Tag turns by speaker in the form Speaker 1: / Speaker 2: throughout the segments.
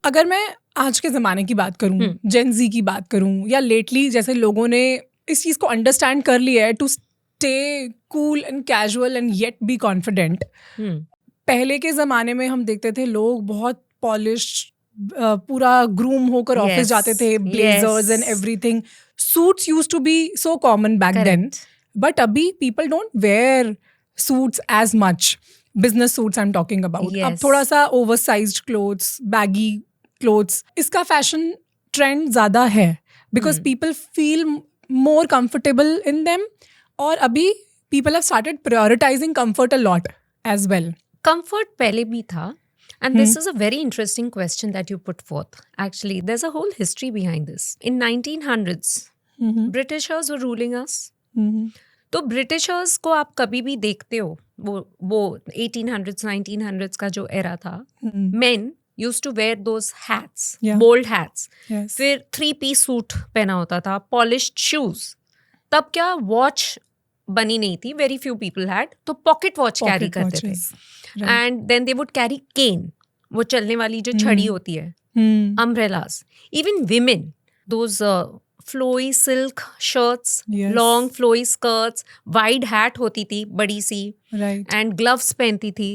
Speaker 1: अगर मैं आज के ज़माने की बात करूँ, जेन ज़ी की बात करूँ, या लेटली जैसे लोगों ने इस चीज़ को अंडरस्टैंड कर लिया है to stay cool and casual and yet be confident. पहले के ज़माने में हम देखते थे लोग बहुत पॉलिश, पूरा ग्रूम होकर ऑफिस जाते थे, blazers and everything. Suits used to be so common back then, but अभी people don't wear suits as much. Business suits I am talking about. अब थोड़ा सा ओवरसाइज्ड क्लोथ्स, बैगी क्लोथ्स, इसका fashion trend ज़्यादा है because people feel more comfortable in them. और अभी people have started prioritising comfort a lot as well.
Speaker 2: Comfort पहले भी था, and this is a very interesting question that you put forth. Actually, there's a whole history behind this. In 1900s, Britishers were ruling us. तो Britishers को आप कभी भी देखते हो, वो 1800s 1900s का जो एरा था, men used to wear those hats, bold hats. फिर 3-piece सूट पहना होता था, polished shoes. तब क्या वॉच बनी नहीं थी, वेरी फ्यू पीपल हैड, तो पॉकेट वॉच कैरी करते थे. And then they would carry cane, वो चलने वाली जो छड़ी होती है, umbrellas. Even women, those flowy silk shirts, long flowy skirts, wide hat होती थी बड़ी सी, एंड ग्लव्स पहनती थी,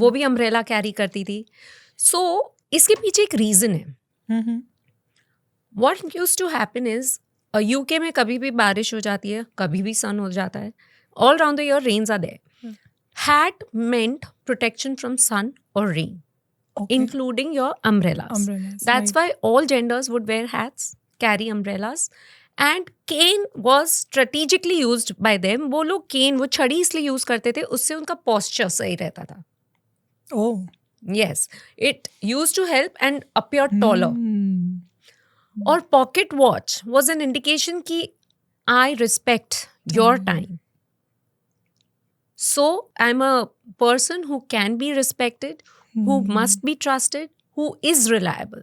Speaker 2: वो भी अम्ब्रेला कैरी करती थी. सो इसके पीछे एक रीजन है. What used to happen is, UK में कभी भी बारिश हो जाती है, कभी भी सन हो जाता है, all round the year rains are there. Hat meant protection from sun or rain, including your umbrellas. That's why all genders would wear hats, carry umbrellas, and cane was strategically used by them. वो लोग cane, वो छड़ी इसलिए use करते थे, उससे उनका posture सही रहता था.
Speaker 1: Oh.
Speaker 2: Yes, it used to help and appear taller. और pocket watch was an indication कि I respect your time. So I am a person who can be respected, who must be trusted, who is reliable.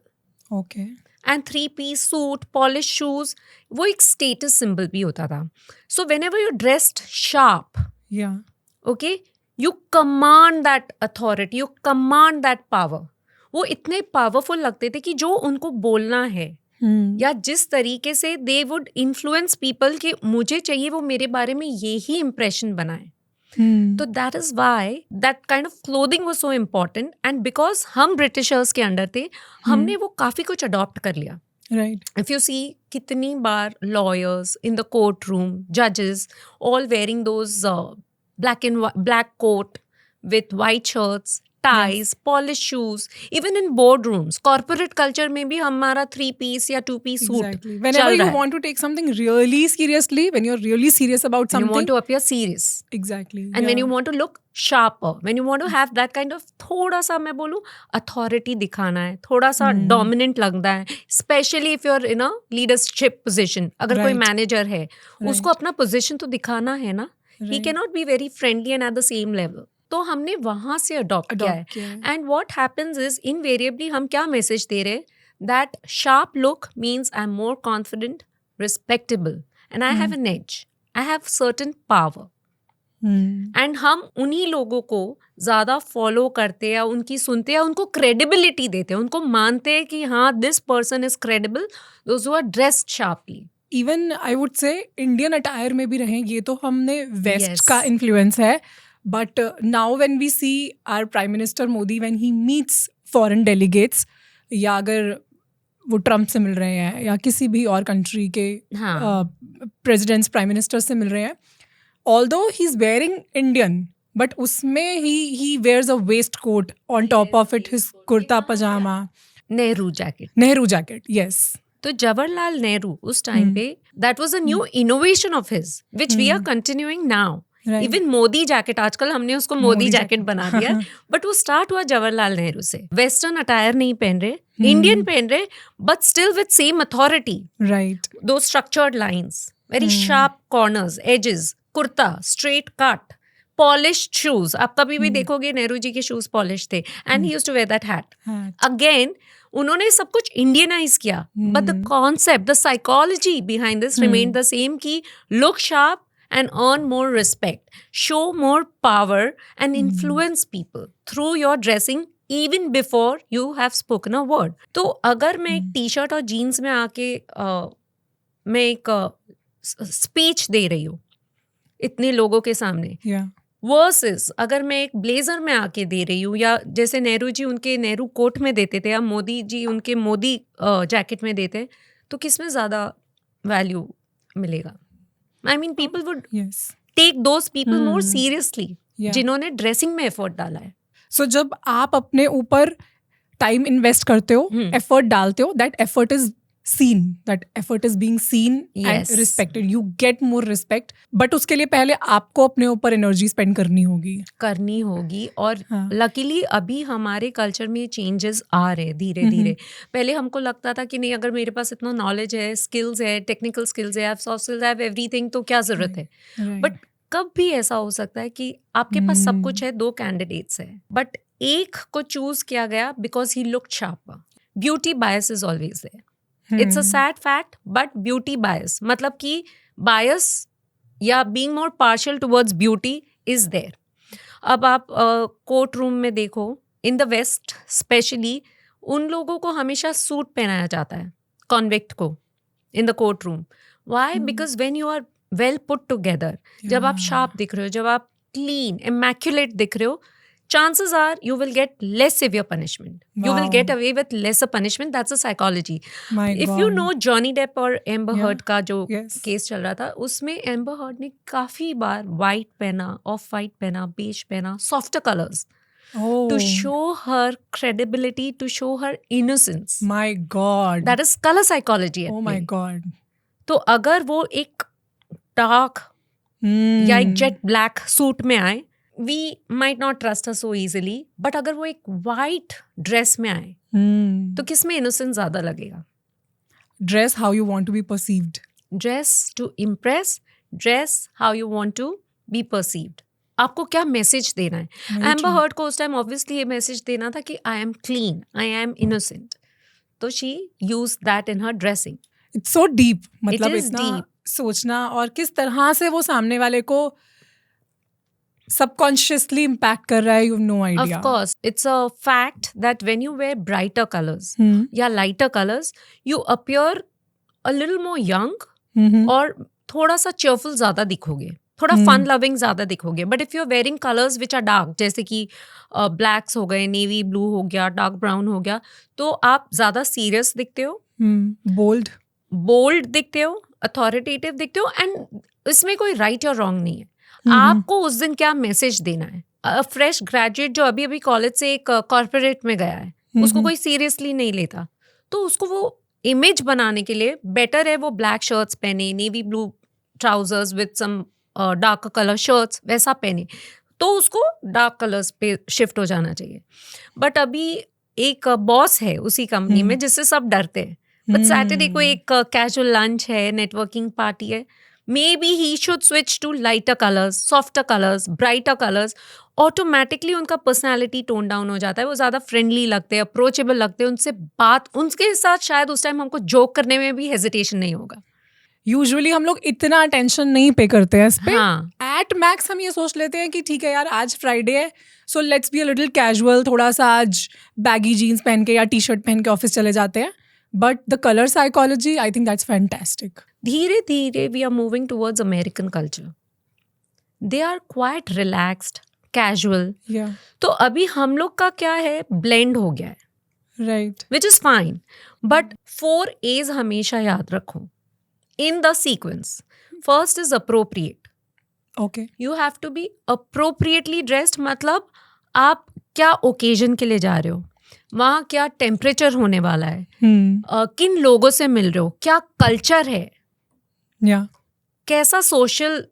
Speaker 1: Okay.
Speaker 2: And 3-piece suit, polish shoes, वो एक status symbol भी होता था. So whenever you dressed sharp, okay, you command that authority, you command that power. वो इतने powerful लगते थे कि जो उनको बोलना है या जिस तरीके से दे वुड इन्फ्लुएंस पीपल कि मुझे चाहिए वो मेरे बारे में यही इम्प्रेशन बनाए. तो that is why that kind of clothing was so important. And because हम ब्रिटिशर्स के अंडर थे, हमने वो काफी कुछ अडॉप्ट कर लिया.
Speaker 1: राइट.
Speaker 2: इफ यू सी, कितनी बार lawyers in the court room, जजेस, all wearing those black coat with white shirts, ties, polished shoes. Even in boardrooms, corporate culture में भी हमारा 3-piece या 2-piece suit.
Speaker 1: Whenever you want to take something really seriously, when you're really serious about something,
Speaker 2: you want to appear serious.
Speaker 1: Exactly.
Speaker 2: And when you want to look sharper, when you want to have that kind of, थोड़ा सा मैं बोलूँ authority दिखाना है, थोड़ा सा dominant लगना है, especially if you're in a leadership position. अगर कोई manager है, उसको अपना position तो दिखाना है ना. He cannot be very friendly and at the same level. तो हमने वहां से अडॉप्ट किया है. And what happens is, invariably हम क्या मैसेज दे रहे हैं, that sharp look means I am more confident, respectable, and I have an edge, I have certain power. And हम उन्हीं लोगों को ज्यादा फॉलो करते हैं, उनकी सुनते हैं, उनको क्रेडिबिलिटी देते हैं, उनको मानते हैं कि हाँ, this person is credible, those who are dressed sharply.
Speaker 1: Even I would say Indian attire में भी रहें, ये तो हमने वेस्ट का इन्फ्लुएंस है. But now when we see our Prime Minister Modi, when he meets foreign delegates, या अगर वो ट्रम्प से मिल रहे हैं या किसी भी और कंट्री के प्रेसिडेंट्स, प्राइम मिनिस्टर से मिल रहे हैं, although he's wearing Indian, but उसमें he wears a waistcoat on top of it, his kurta pajama.
Speaker 2: Nehru jacket,
Speaker 1: yes.
Speaker 2: तो जवाहरलाल नेहरू उस टाइम पे, that was a new innovation of his, which we are continuing now. Even Modi jacket, आजकल हमने उसको Modi jacket बना दिया, but वो स्टार्ट हुआ जवाहरलाल नेहरू से. वेस्टर्न अटायर नहीं पहन रहे, इंडियन पहन रहे, but still with same authority.
Speaker 1: Right.
Speaker 2: Though structured lines, very sharp corners, edges, kurta, straight cut, polished shoes. आप कभी भी देखोगे नेहरू जी के शूज पॉलिश थे, and he used to wear that hat. Again उन्होंने सब कुछ इंडियनाइज किया, but the concept, the psychology behind this remained the same, की look sharp and earn more respect, show more power and influence people through your dressing even before you have spoken a word. तो अगर मैं एक T shirt और jeans में आके मैं एक स्पीच दे रही हूँ इतने लोगों के सामने, वर्सेस अगर मैं एक ब्लेजर में आके दे रही हूँ, या जैसे नेहरू जी उनके नेहरू कोट में देते थे, या मोदी जी उनके मोदी जैकेट में देते, तो किस में ज़्यादा वैल्यू मिलेगा? I mean people would take those people more seriously जिन्होंने ड्रेसिंग में एफर्ट डाला है.
Speaker 1: सो जब आप अपने ऊपर टाइम इन्वेस्ट करते हो, एफर्ट डालते हो, that effort is seen, that effort is being seen and respected. You get more respect, but उसके लिए पहले आपको अपने ऊपर एनर्जी स्पेंड करनी होगी. और लकीली अभी हमारे कल्चर में चेंजेस आ रहे हैं धीरे धीरे. पहले हमको लगता था कि नहीं, अगर मेरे पास इतना नॉलेज है, स्किल्स है, टेक्निकल स्किल्स है, सॉफ्ट स्किल्स है, एवरीथिंग, तो क्या जरूरत है. बट कब भी ऐसा हो सकता है कि आपके पास सब कुछ है, 2 कैंडिडेट्स है, बट एक को चूज किया गया because he looked sharper. Beauty bias is always there. It's a sad fact, but beauty bias, मतलब कि bias या being more partial towards beauty is there. अब आप कोर्ट रूम में देखो, in the West specially, उन लोगों को हमेशा सूट पहनाया जाता है, कॉन्विक्ट को, in the court room. Why? Because when you are well put together, जब आप sharp दिख रहे हो, जब आप clean, immaculate दिख रहे हो, chances are you will get less severe punishment. You will get away with lesser punishment. That's a psychology. If you know Johnny Depp और Amber Heard का जो केस चल रहा था, उसमें Amber Heard ने काफी बार white पहना, off white पहना, beige पहना, softer colors, to show her credibility, to show her innocence. My God.
Speaker 2: That is color psychology.
Speaker 1: Oh my God.
Speaker 2: तो अगर वो एक dark या एक jet black suit में आए, we might not trust her so easily, but अगर वो एक white dress में आए, तो किस में innocence ज़्यादा लगेगा?
Speaker 1: Dress how you want to be perceived.
Speaker 2: Dress to impress, dress how you want to be perceived. आपको क्या मैसेज देना है? Amber Heard को उस टाइम ऑब्वियसली ये मैसेज देना था कि I am clean, I am innocent. तो she used that in her dressing.
Speaker 1: It's so deep. मतलब
Speaker 2: It is deep.
Speaker 1: सोचना, और किस तरह से वो सामने वाले को subconsciously impact कर रहा है, you have no idea.
Speaker 2: Of course, it's a fact that when you wear brighter colors या lighter colors, you appear a little more young और थोड़ा सा cheerful ज़्यादा दिखोगे, थोड़ा fun loving ज़्यादा दिखोगे. But if you're wearing colors which are dark, जैसे कि blacks हो गए, navy blue हो गया, dark brown हो गया, तो आप ज़्यादा serious दिखते हो, bold दिखते हो, authoritative दिखते हो, and इसमें कोई right और wrong नहीं है. आपको उस दिन क्या मैसेज देना है? फ्रेश ग्रेजुएट जो अभी अभी कॉलेज से एक कॉर्पोरेट में गया है, उसको कोई सीरियसली नहीं लेता, तो उसको वो इमेज बनाने के लिए बेटर है वो ब्लैक शर्ट्स पहने, navy blue trousers with some dark colour shirts, वैसा पहने, तो उसको डार्क कलर्स पे शिफ्ट हो जाना चाहिए. बट अभी एक बॉस है उसी कंपनी में जिससे सब डरते हैं, बट सैटरडे को एक कैजुअल लंच है, नेटवर्किंग पार्टी है, maybe he should switch to lighter colors, softer colors, brighter colors. Automatically उनका personality tone down हो जाता है, वो ज़्यादा friendly लगते हैं, approachable लगते हैं, उनसे बात, उनके साथ शायद उस टाइम हमको joke करने में भी hesitation नहीं होगा.
Speaker 1: यूजुअली हम लोग इतना अटेंशन नहीं पे करते हैं इस पे. एट मैक्स हम ये सोच लेते हैं कि ठीक है यार, आज फ्राइडे है, so let's be a little casual, थोड़ा सा आज बैगी जीन्स पहन के या टी शर्ट पहन के ऑफिस चले जाते हैं. But the color psychology, I think that's fantastic.
Speaker 2: धीरे धीरे we are moving towards American culture. They are quite relaxed, casual.
Speaker 1: Yeah.
Speaker 2: तो अभी हम लोग का क्या है, blend हो गया है.
Speaker 1: Right.
Speaker 2: Which is fine. But 4 A's हमेशा याद रखो. In the sequence. First is appropriate.
Speaker 1: Okay.
Speaker 2: You have to be appropriately dressed. मतलब आप क्या occasion के लिए जा रहे हो, वहाँ क्या टेम्परेचर होने वाला है, किन लोगों से मिल रहे हो, क्या कल्चर है, कैसा सोशल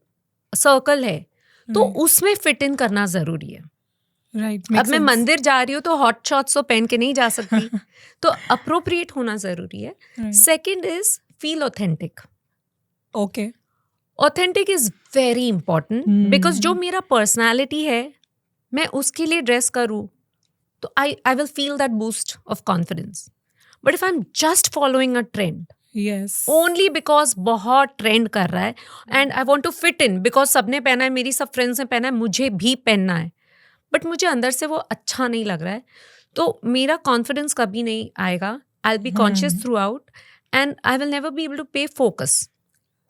Speaker 2: सर्कल है, तो उसमें फिट इन करना जरूरी है. अब मैं मंदिर जा रही हूँ तो हॉट शॉट्स तो पहन के नहीं जा सकती, तो अप्रोप्रिएट होना जरूरी है. Second is feel authentic.
Speaker 1: Okay,
Speaker 2: authentic is very important, because जो मेरा पर्सनैलिटी है मैं उसके लिए ड्रेस करूँ तो I will feel that boost of confidence. But if I'm just following a trend,
Speaker 1: yes,
Speaker 2: only because बहुत trend कर रहा है and I want to fit in because सबने पहना है, मेरी सब फ्रेंड्स ने पहना है, मुझे भी पहनना है, but मुझे अंदर से वो अच्छा नहीं लग रहा है, तो मेरा कॉन्फिडेंस कभी नहीं आएगा. I'll be conscious throughout and I will never be able to pay focus.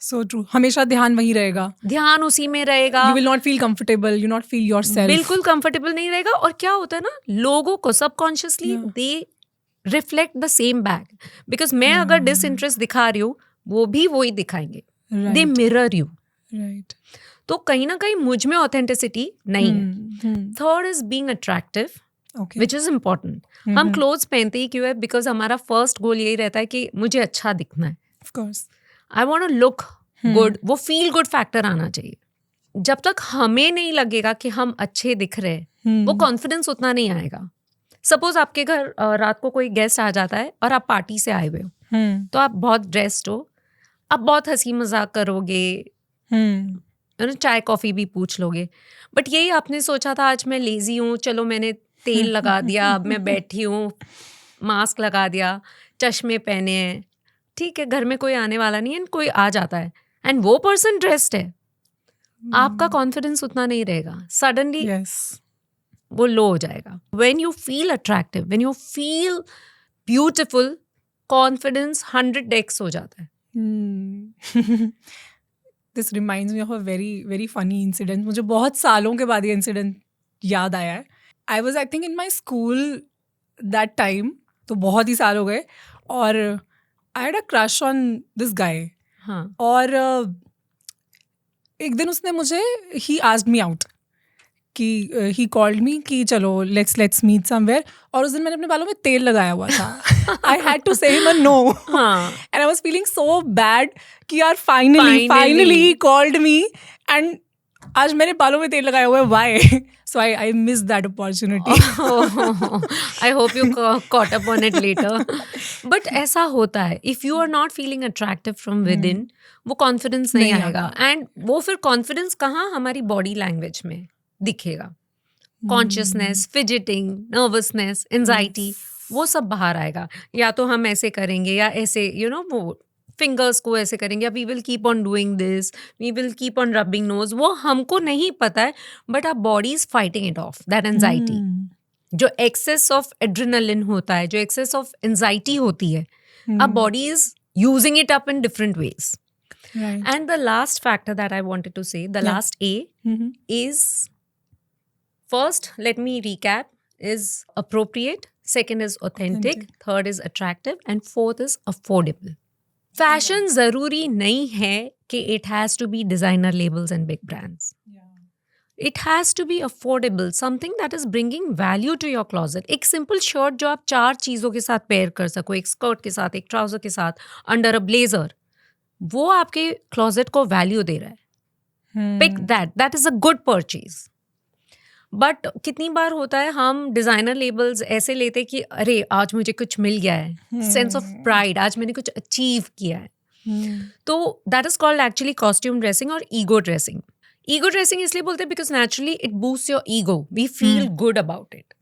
Speaker 1: So true. हमेशा ध्यान वही रहेगा.
Speaker 2: ध्यान उसी में रहेगा.
Speaker 1: You will not feel comfortable. You not feel yourself.
Speaker 2: बिल्कुल कंफर्टेबल नहीं रहेगा. और क्या होता है ना, लोगों को subconsciously they reflect the same back. Because मैं अगर डिसइंटरेस्ट दिखा रही हूँ, वो भी वही दिखाएंगे. दे मिरर यू.
Speaker 1: Right.
Speaker 2: तो कहीं ना कहीं मुझ में ऑथेंटिसिटी नहीं है. Third is being attractive,
Speaker 1: Okay.
Speaker 2: Which is important. हम क्लोथ्स पहनते ही क्यों है? बिकॉज हमारा फर्स्ट गोल यही रहता है कि मुझे अच्छा दिखना है.
Speaker 1: Of course.
Speaker 2: I want to look good. वो फील गुड फैक्टर आना चाहिए. जब तक हमें नहीं लगेगा कि हम अच्छे दिख रहे हैं, वो कॉन्फिडेंस उतना नहीं आएगा. सपोज आपके घर रात को कोई गेस्ट आ जाता है और आप पार्टी से आए हुए हो, तो आप बहुत ड्रेस्ड हो, आप बहुत हंसी मजाक करोगे, चाय कॉफी भी पूछ लोगे. बट यही आपने सोचा था आज मैं लेजी हूँ, चलो मैंने तेल लगा दिया, अब मैं बैठी हूँ, मास्क लगा दिया, चश्मे पहने हैं, ठीक है, घर में कोई आने वाला नहीं है, कोई आ जाता है एंड वो पर्सन ड्रेस्ड है, आपका कॉन्फिडेंस उतना नहीं रहेगा. सडनली वो लो हो जाएगा. When you feel attractive, when you feel beautiful, confidence 100x हो जाता है.
Speaker 1: This reminds me of a very very funny incident. मुझे बहुत सालों के बाद ये इंसिडेंट याद आया है. I was I think in my school that time, तो बहुत ही साल हो गए, और I had a crush on this guy.
Speaker 2: हाँ.
Speaker 1: और एक दिन उसने मुझे he asked me out कि he called me कि चलो let's meet somewhere. और उस दिन मैंने अपने बालों में तेल लगाया हुआ था. I had to say him a no.
Speaker 2: हाँ.
Speaker 1: And I was feeling so bad कि यार finally he called me and आज मेरे बालों में तेल लगाया हुआ है. Why? So I missed that opportunity.
Speaker 2: I hope you caught up on it later. But ऐसा होता है. If you are not feeling attractive from within, वो confidence नहीं आएगा. And वो फिर confidence कहाँ? हमारी body language में दिखेगा. Consciousness, fidgeting, nervousness, anxiety, वो सब बाहर आएगा. या तो हम ऐसे करेंगे या ऐसे, वो फिंगर्स को ऐसे करेंगे, we will keep on doing this, we will keep on rubbing nose. वो हमको नहीं पता है, but our body is fighting it off, that anxiety. जो एक्सेस ऑफ एड्रेनलिन होता है, जो एक्सेस ऑफ एंजाइटी होती है, our body is using it up in different ways. And the last factor that I wanted to say, the last A is, first let me recap, is appropriate, second is authentic, third is attractive, and fourth is affordable. Fashion जरूरी नहीं है कि it has to be designer labels and big brands. It has to be affordable, something that is bringing value to your closet. एक simple shirt जो आप 4 चीजों के साथ पेयर कर सको, एक स्कर्ट के साथ, एक ट्राउजर के साथ, अंडर अ ब्लेजर, वो आपके क्लोजेट को वैल्यू दे रहा है. Pick that is a good purchase. But कितनी बार होता है हम डिजाइनर लेबल्स ऐसे लेते कि अरे आज मुझे कुछ मिल गया है, सेंस ऑफ प्राइड, आज मैंने कुछ अचीव किया है. तो that is called actually costume dressing और ईगो ड्रेसिंग. ईगो ड्रेसिंग इसलिए बोलते हैं because naturally it boost your ego, we feel good about it.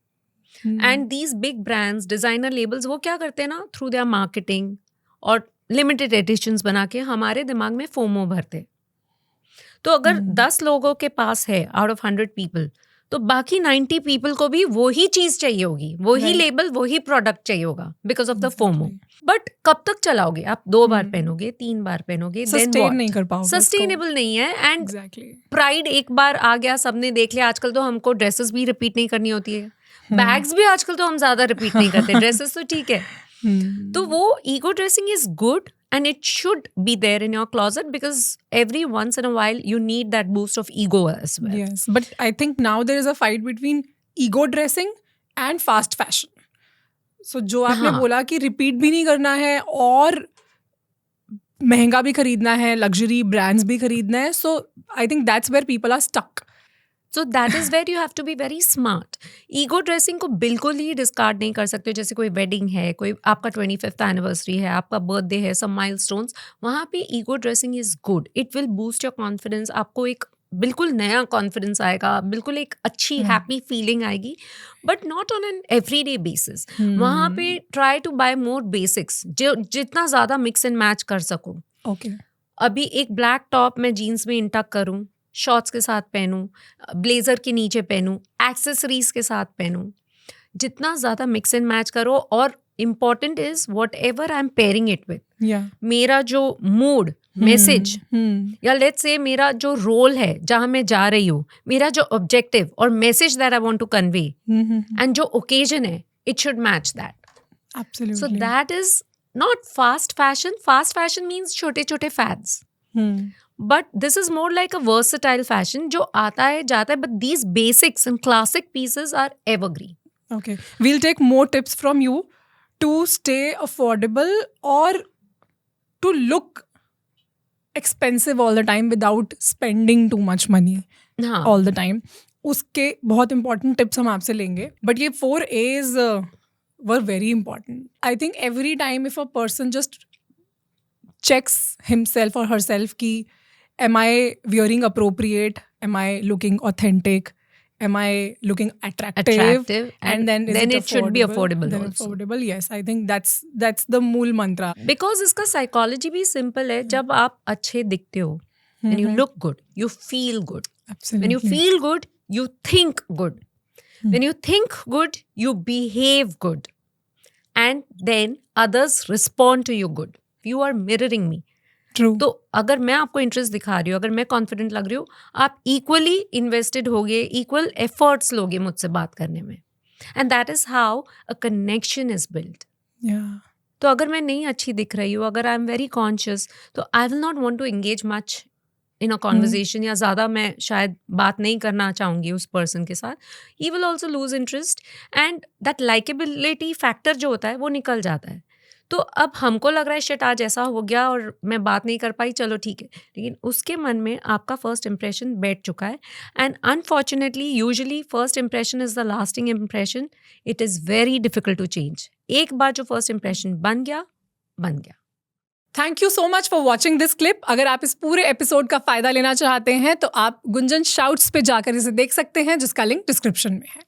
Speaker 2: And these big brands, designer labels, वो क्या करते हैं ना, थ्रू देयर मार्केटिंग और लिमिटेड एडिशंस बना के हमारे दिमाग में फोमो भरते. तो अगर 10 लोगों के पास है आउट ऑफ 100 पीपल, तो बाकी 90 पीपल को भी वही चीज चाहिए होगी, वही लेबल, वही प्रोडक्ट चाहिए होगा, because of the FOMO. But कब तक चलाओगे आप? 2 बार पहनोगे, 3 बार पहनोगे,
Speaker 1: सस्टेन नहीं कर पाओगे,
Speaker 2: सस्टेनेबल नहीं है. एंड प्राइड एक बार आ गया, सबने देख लिया. आजकल तो हमको ड्रेसेस भी रिपीट नहीं करनी होती है, बैग्स भी आजकल तो हम ज्यादा रिपीट नहीं करते, ड्रेसेस तो ठीक है. तो वो ego dressing is good and it should be there in your closet because every once in a while you need that boost of ego as well.
Speaker 1: Yes, but I think now there is a fight between ego dressing and fast fashion. So जो आपने बोला कि repeat भी नहीं करना है और महंगा भी खरीदना है, luxury brands भी खरीदना है, so I think that's where people are stuck.
Speaker 2: So that is where you have to be very smart. Ego dressing को बिल्कुल ही डिस्कार्ड नहीं कर सकते. जैसे कोई वेडिंग है, कोई आपका 25th एनिवर्सरी है, आपका बर्थडे है, सम माइलस्टोन्स, वहाँ पे ego dressing is good. It will boost your confidence. आपको एक बिल्कुल नया कॉन्फिडेंस आएगा, बिल्कुल एक अच्छी हैप्पी फीलिंग आएगी, but not on an everyday basis. वहाँ पे try to buy more basics, जो जितना ज़्यादा मिक्स एंड मैच कर सको. अभी एक ब्लैक टॉप मैं जीन्स में इंटक करूँ, शॉर्ट्स के साथ पहनूं, ब्लेजर के नीचे पहनूं, एक्सेसरीज के साथ पहनूं, जितना ज़्यादा मिक्स एंड मैच करो, और important is what ever I am pairing it with, मेरा जो मूड, मैसेज, या लेट्स से मेरा जो रोल है जहाँ मैं जा रही हूँ, मेरा जो ऑब्जेक्टिव और message that I want to convey, and जो ओकेजन है, it should match that.
Speaker 1: Absolutely.
Speaker 2: So that is not fast fashion. Fast fashion means छोटे-छोटे fads. But this is more like a versatile fashion जो आता है जाता है, but these basics and classic pieces are evergreen.
Speaker 1: Okay. We'll take more tips from you to stay affordable or to look expensive all the time without spending too much money
Speaker 2: हाँ.
Speaker 1: all the time. उसके बहुत important tips हम आपसे लेंगे. But ये 4 A's were very important. I think every time if a person just checks himself or herself ki, am I wearing appropriate? Am I looking authentic? Am I looking attractive?
Speaker 2: And then it should be affordable
Speaker 1: then
Speaker 2: also.
Speaker 1: Affordable, yes. I think that's the mool mantra.
Speaker 2: Because इसका psychology भी simple है. जब आप अच्छे दिखते हो, and you look good, you feel good.
Speaker 1: Absolutely.
Speaker 2: When you feel good, you think good. When you think good, you behave good. And then others respond to you good. You are mirroring me.
Speaker 1: True.
Speaker 2: तो अगर मैं आपको interest दिखा रही हूँ, अगर मैं confident लग रही हूँ, आप इक्वली इन्वेस्टेड होगे, इक्वल एफर्ट्स लोगे मुझसे बात करने में. And that is how a connection is build. तो अगर मैं नहीं अच्छी दिख रही हूँ, अगर आई एम वेरी कॉन्शियस, तो I will not want to engage much in a conversation, या ज़्यादा मैं शायद बात नहीं करना चाहूँगी उस पर्सन के साथ. He will also loose interest, and that likeability factor जो होता है वो निकल जाता है. तो अब हमको लग रहा है शिट आज ऐसा हो गया और मैं बात नहीं कर पाई, चलो ठीक है, लेकिन उसके मन में आपका फर्स्ट इंप्रेशन बैठ चुका है. And unfortunately usually first impression is the lasting impression. It is very difficult to change. एक बार जो फर्स्ट इंप्रेशन बन गया.
Speaker 1: Thank you so much for watching this clip. अगर आप इस पूरे एपिसोड का फ़ायदा लेना चाहते हैं तो आप गुंजन शाउट्स पे जाकर इसे देख सकते हैं, जिसका लिंक डिस्क्रिप्शन में है.